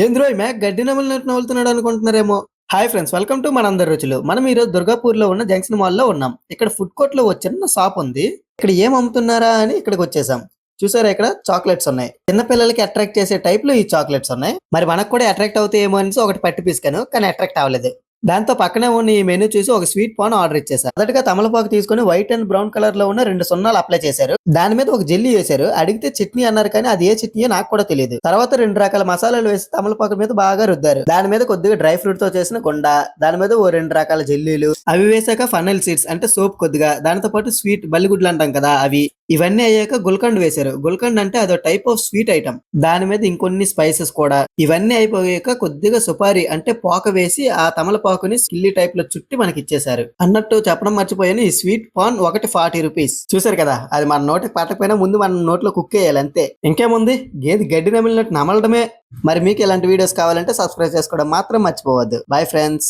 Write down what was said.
ఏంద్రో ఈ మ్యాక్ గడ్డి నమలినట్టు నవ్వుతున్నాడు అనుకుంటున్నారేమో. హాయ్ ఫ్రెండ్స్, వెల్కమ్ టు మనందరి రుచులు. మనం ఈరోజు దుర్గాపూర్ లో ఉన్న జంక్షన్ మాల్ లో ఉన్నాం. ఇక్కడ ఫుడ్ కోర్ట్ లో ఓ చిన్న షాప్ ఉంది. ఇక్కడ ఏం అమ్ముతున్నారా అని ఇక్కడికి వచ్చేసాం. చూసారా, ఇక్కడ చాక్లెట్స్ ఉన్నాయి. చిన్న పిల్లలకి అట్రాక్ట్ చేసే టైప్ లో ఈ చాక్లెట్స్ ఉన్నాయి. మరి మనకు కూడా అట్రాక్ట్ అవుతాయేమో అనేసి ఒకటి పట్టి పీసుకాను, కానీ అట్రాక్ట్ అవ్వలేదు. దాంతో పక్కనే ఉన్న ఈ మెనూ చూసి ఒక స్వీట్ పాన్ ఆర్డర్ ఇచ్చేసారు. మొదటగా తమలపాకు తీసుకుని వైట్ అండ్ బ్రౌన్ కలర్ లో ఉన్న 2 సున్నాలు అప్లై చేశారు. దాని మీద ఒక జెల్లీ వేశారు. అడిగితే చట్నీ అన్నారు, కానీ అది ఏ చట్నీ నాకు కూడా తెలియదు. తర్వాత 2 రకాల మసాలాలు వేసి తమలపాకు మీద బాగా రుద్దారు. దాని మీద కొద్దిగా డ్రై ఫ్రూట్ తో చేసిన గుండ, దాని మీద ఓ 2 రకాల జెల్లీలు, అవి వేసాక ఫన్నెల్ సీడ్స్ అంటే సోప్ కొద్దిగా, దానితో పాటు స్వీట్ బల్లిగుడ్లు అంటాం కదా అవి. ఇవన్నీ అయ్యాక గుల్కండ్ వేశారు. గుల్కండ్ అంటే అదో టైప్ ఆఫ్ స్వీట్ ఐటమ్. దాని మీద ఇంకొన్ని స్పైసెస్ కూడా. ఇవన్నీ అయిపోయాక కొద్దిగా సుపారి అంటే పోక వేసి ఆ తమలపాకుని స్కిల్లీ టైప్ లో చుట్టి మనకి ఇచ్చేసారు. అన్నట్టు చెప్పడం మర్చిపోయాను, ఈ స్వీట్ పాన్ ఒకటి 40 రూపీస్. చూసారు కదా, అది మన నోటికి పట్టకపోయినా ముందు మన నోట్లో కుక్ చేయాలి అంతే. ఇంకేముంది, గేది గడ్డి నమిలినట్టు నమలడమే. మరి మీకు ఇలాంటి వీడియోస్ కావాలంటే సబ్స్క్రైబ్ చేసుకోవడం మాత్రం మర్చిపోవద్దు. Bye friends.